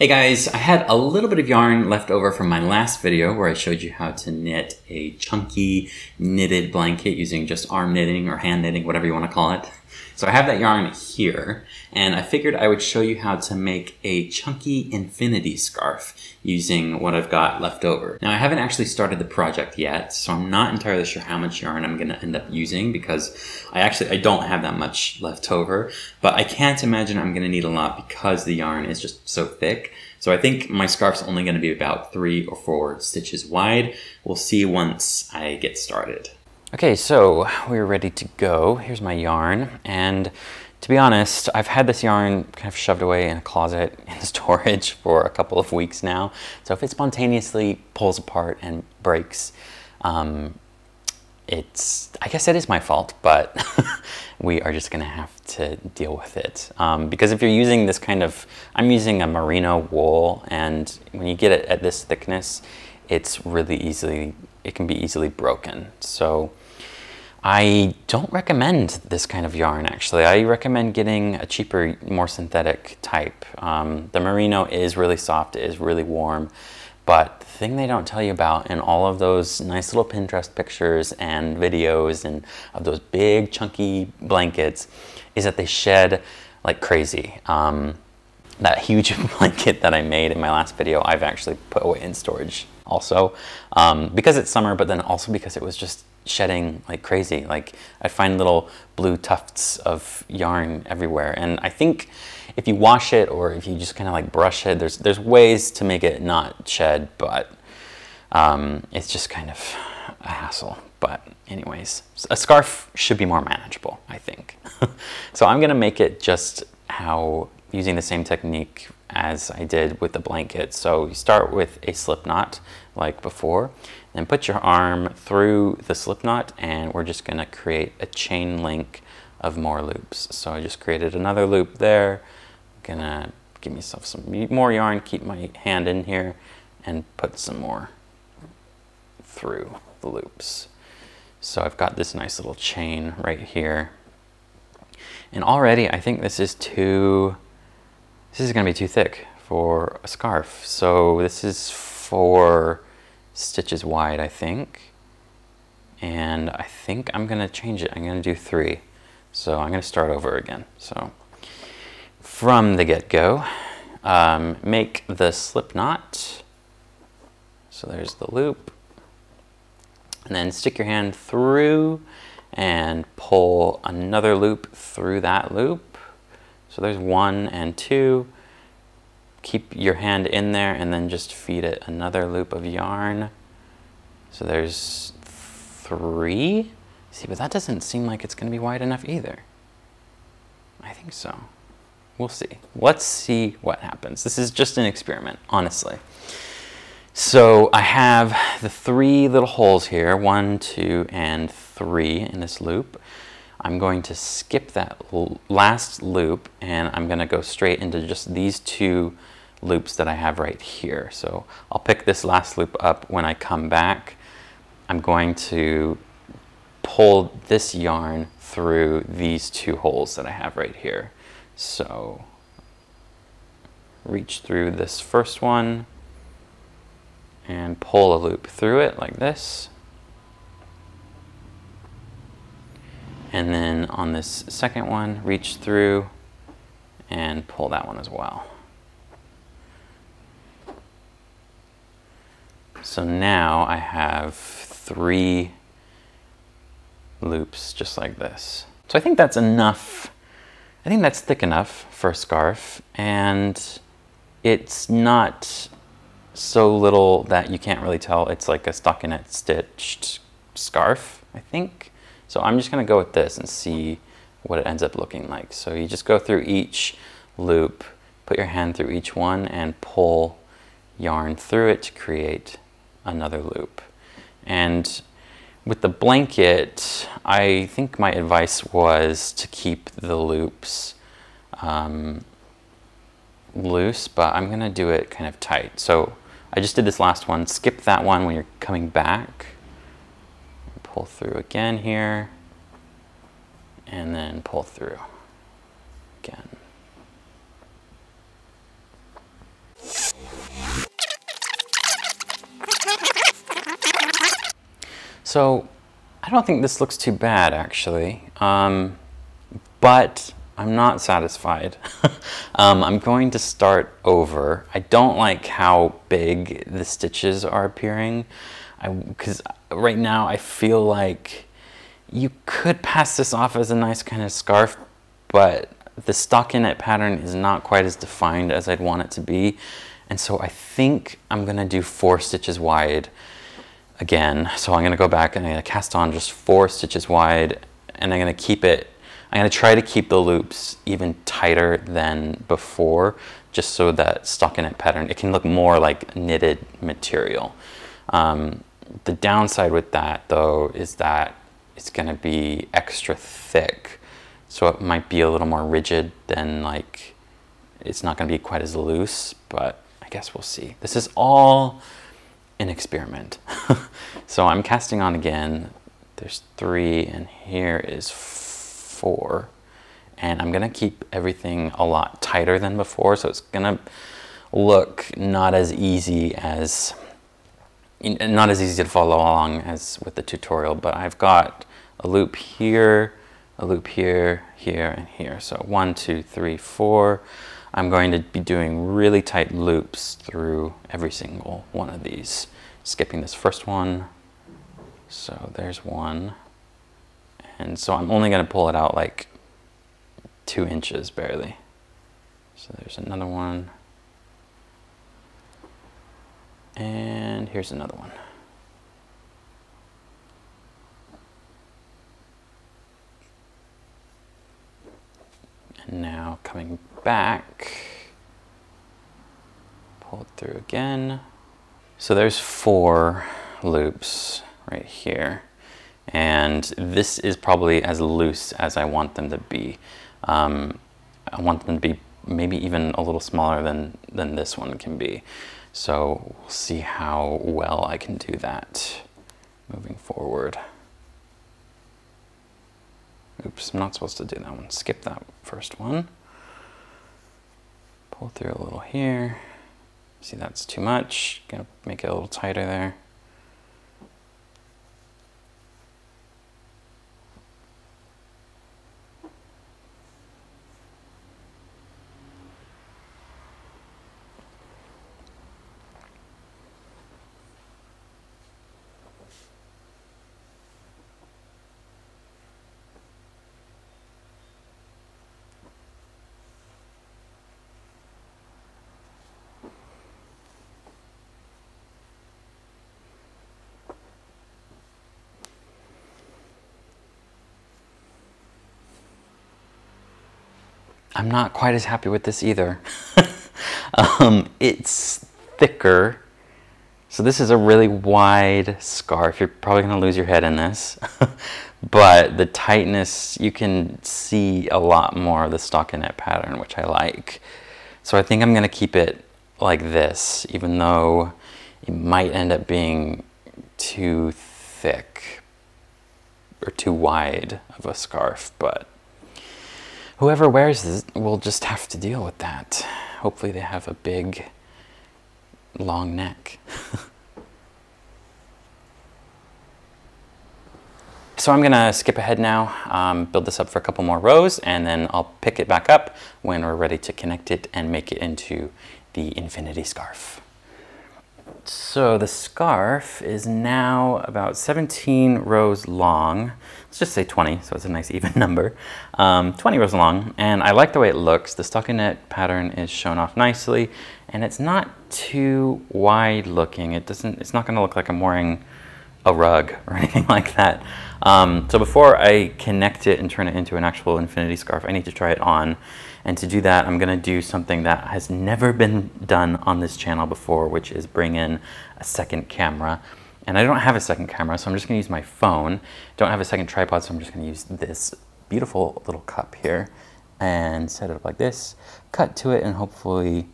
Hey guys, I had a little bit of yarn left over from my last video where I showed you how to knit a chunky knitted blanket using just arm knitting or hand knitting, whatever you want to call it. So I have that yarn here, and I figured I would show you how to make a chunky infinity scarf using what I've got left over. Now I haven't actually started the project yet, so I'm not entirely sure how much yarn I'm going to end up using because I don't have that much left over, but I can't imagine I'm going to need a lot because the yarn is just so thick. So I think my scarf's only going to be about 3 or 4 stitches wide. We'll see once I get started. Okay, so we're ready to go. Here's my yarn, and to be honest, I've had this yarn kind of shoved away in a closet in storage for a couple of weeks now. So if it spontaneously pulls apart and breaks, I guess it is my fault, but we are just gonna have to deal with it. Because if you're using this kind of, I'm using a merino wool, and when you get it at this thickness, it's really it can be easily broken. So I don't recommend this kind of yarn, actually. I recommend getting a cheaper, more synthetic type. The merino is really soft, it is really warm, but the thing they don't tell you about in all of those nice little Pinterest pictures and videos and of those big chunky blankets is that they shed like crazy. That huge blanket that I made in my last video, I've actually put away in storage also, because it's summer, but then also because it was just shedding like crazy. Like I find little blue tufts of yarn everywhere, and I think if you wash it or if you just kind of like brush it, there's ways to make it not shed, but it's just kind of a hassle. But anyways, a scarf should be more manageable, I think. So I'm gonna make it just using the same technique as I did with the blanket. So you start with a slip knot like before, then put your arm through the slip knot, and we're just gonna create a chain link of more loops. So I just created another loop there. I'm gonna give myself some more yarn, keep my hand in here, and put some more through the loops. So I've got this nice little chain right here. And already I think this is gonna be too thick for a scarf. So this is 4 stitches wide, I think. And I think I'm gonna change it. I'm gonna do 3. So I'm gonna start over again. So from the get-go, make the slip knot. So there's the loop. And then stick your hand through and pull another loop through that loop. So there's 1 and 2. Keep your hand in there and then just feed it another loop of yarn. So there's 3. See, but that doesn't seem like it's gonna be wide enough either. I think so. We'll see. Let's see what happens. This is just an experiment, honestly. So I have the 3 little holes here, 1, 2, and 3 in this loop. I'm going to skip that last loop, and I'm gonna go straight into just these 2 loops that I have right here. So I'll pick this last loop up when I come back. I'm going to pull this yarn through these 2 holes that I have right here. So reach through this first one and pull a loop through it like this. And then on this second one, reach through and pull that one as well. So now I have 3 loops just like this. So I think that's enough. I think that's thick enough for a scarf, and it's not so little that you can't really tell it's like a stockinette stitched scarf, I think. So I'm just gonna go with this and see what it ends up looking like. So you just go through each loop, put your hand through each one, and pull yarn through it to create another loop. And with the blanket, I think my advice was to keep the loops loose, but I'm gonna do it kind of tight. So I just did this last one. Skip that one when you're coming back. Pull through again here, and then pull through again. So I don't think this looks too bad actually, but I'm not satisfied. I'm going to start over. I don't like how big the stitches are appearing, because right now I feel like you could pass this off as a nice kind of scarf, but the stockinette pattern is not quite as defined as I'd want it to be. And so I think I'm gonna do 4 stitches wide again. So I'm gonna go back and I'm gonna cast on just 4 stitches wide, and I'm gonna try to keep the loops even tighter than before, just so that stockinette pattern, it can look more like knitted material. The downside with that though is that it's gonna be extra thick. So it might be a little more rigid than, like, it's not gonna be quite as loose, but I guess we'll see. This is all an experiment. So I'm casting on again. There's 3 and here is 4. And I'm gonna keep everything a lot tighter than before, so it's gonna look not as easy to follow along as with the tutorial, but I've got a loop here, a loop here, here, and here. So 1, 2, 3, 4. I'm going to be doing really tight loops through every single one of these. Skipping this first one. So there's 1. And so I'm only going to pull it out like 2 inches barely. So there's another one. And here's another one. And now coming back, pull it through again. So there's 4 loops right here. And this is probably as loose as I want them to be. I want them to be maybe even a little smaller than this one can be. So we'll see how well I can do that moving forward. Oops, I'm not supposed to do that one. Skip that first one. Pull through a little here. See, that's too much. Gonna make it a little tighter there. I'm not quite as happy with this either. It's thicker. So this is a really wide scarf. You're probably gonna lose your head in this. But the tightness, you can see a lot more of the stockinette pattern, which I like. So I think I'm gonna keep it like this, even though it might end up being too thick or too wide of a scarf, but whoever wears this will just have to deal with that. Hopefully they have a big, long neck. So I'm gonna skip ahead now, build this up for a couple more rows, and then I'll pick it back up when we're ready to connect it and make it into the infinity scarf. So the scarf is now about 17 rows long. Let's just say 20, so it's a nice even number. 20 rows long, and I like the way it looks. The stockinette pattern is shown off nicely, and it's not too wide looking. It's not gonna look like I'm wearing a rug or anything like that. So before I connect it and turn it into an actual infinity scarf, I need to try it on. And to do that, I'm gonna do something that has never been done on this channel before, which is bring in a second camera. And I don't have a second camera, so I'm just gonna use my phone. Don't have a second tripod, so I'm just gonna use this beautiful little cup here and set it up like this, cut to it, and hopefully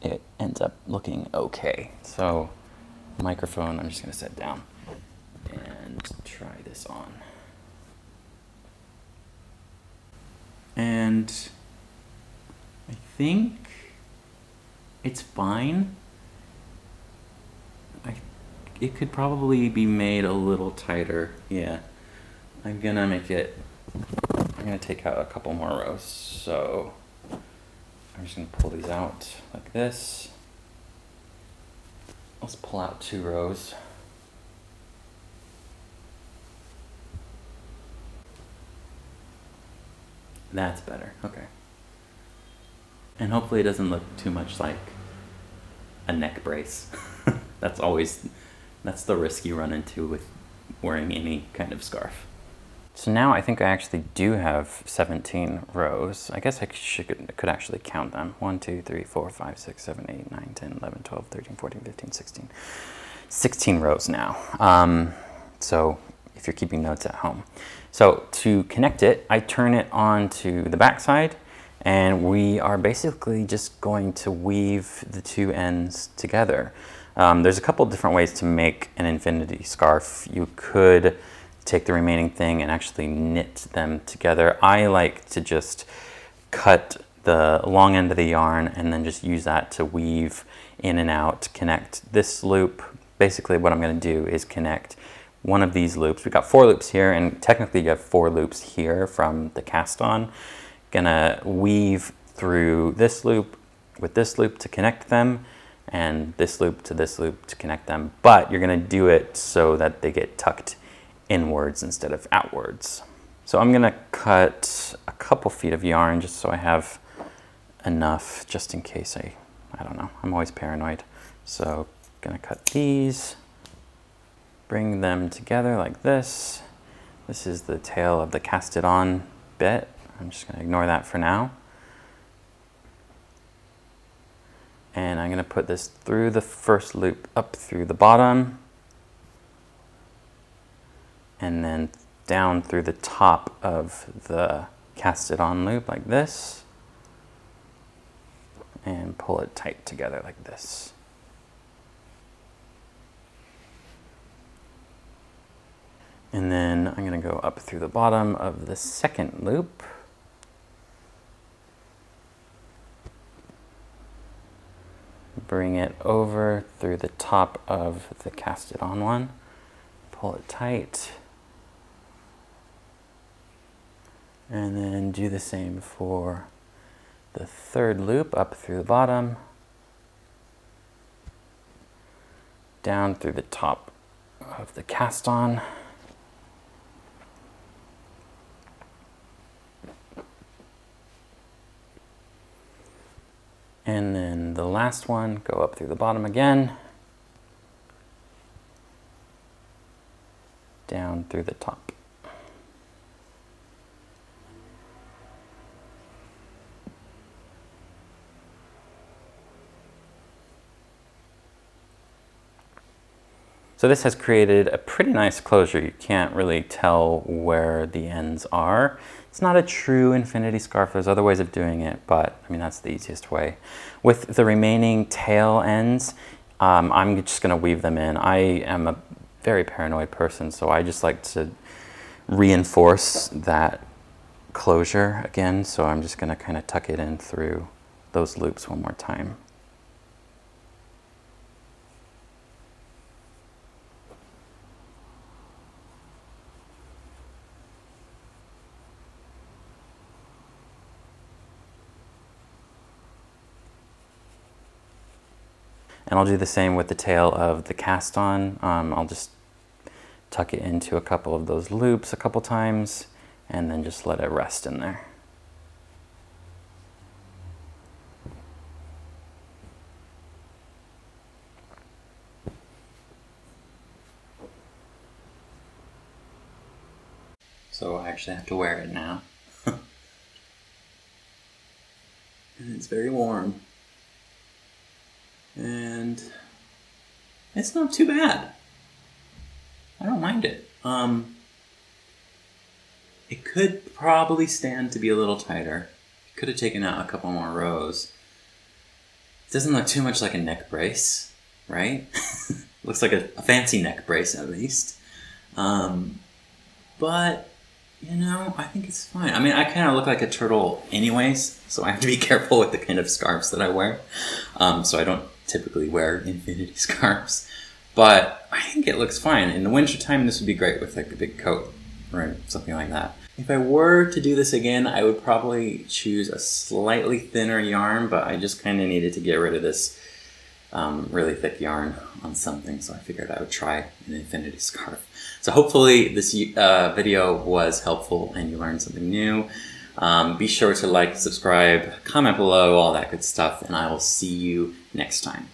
it ends up looking okay. So microphone, I'm just gonna set down and try this on. And I think it's fine. I it could probably be made a little tighter. Yeah, I'm gonna take out a couple more rows. So I'm just gonna pull these out like this. Let's pull out 2 rows. That's better, okay. And hopefully it doesn't look too much like a neck brace. That's the risk you run into with wearing any kind of scarf. So now I think I actually do have 17 rows. I guess I could actually count them. 1, 2, 3, 4, 5, 6, 7, 8, 9, 10, 11, 12, 13, 14, 15, 16. 16 rows now. So if you're keeping notes at home. So to connect it, I turn it on to the back side, and we are basically just going to weave the 2 ends together. There's a couple different ways to make an infinity scarf. You could take the remaining thing and actually knit them together. I like to just cut the long end of the yarn and then just use that to weave in and out, connect this loop. Basically what I'm going to do is connect one of these loops. We've got 4 loops here, and technically you have 4 loops here from the cast on. Gonna weave through this loop with this loop to connect them, and this loop to connect them, but you're gonna do it so that they get tucked inwards instead of outwards. So I'm gonna cut a couple feet of yarn just so I have enough, just in case I don't know, I'm always paranoid. So gonna cut these, bring them together like this. This is the tail of the cast it on bit. I'm just gonna ignore that for now. And I'm gonna put this through the first loop up through the bottom, and then down through the top of the cast it on loop like this, and pull it tight together like this. And then I'm gonna go up through the bottom of the second loop, bring it over through the top of the cast it on one, pull it tight, and then do the same for the third loop, up through the bottom, down through the top of the cast on, and then the last one, go up through the bottom again, down through the top. So this has created a pretty nice closure. You can't really tell where the ends are. It's not a true infinity scarf. There's other ways of doing it, but I mean, that's the easiest way. With the remaining tail ends, I'm just gonna weave them in. I am a very paranoid person, so I just like to reinforce that closure again. So I'm just gonna kind of tuck it in through those loops one more time. And I'll do the same with the tail of the cast on. I'll just tuck it into a couple of those loops a couple times and then just let it rest in there. So I actually have to wear it now. And it's very warm. And it's not too bad. I don't mind it. It could probably stand to be a little tighter. Could have taken out a couple more rows. It doesn't look too much like a neck brace, right? Looks like a fancy neck brace at least. But, you know, I think it's fine. I mean, I kind of look like a turtle anyways, so I have to be careful with the kind of scarves that I wear. So I don't typically wear infinity scarves, but I think it looks fine. In the wintertime, this would be great with like a big coat or something like that. If I were to do this again, I would probably choose a slightly thinner yarn, but I just kind of needed to get rid of this really thick yarn on something, so I figured I would try an infinity scarf. So hopefully this video was helpful and you learned something new. Be sure to like, subscribe, comment below, all that good stuff, and I will see you next time.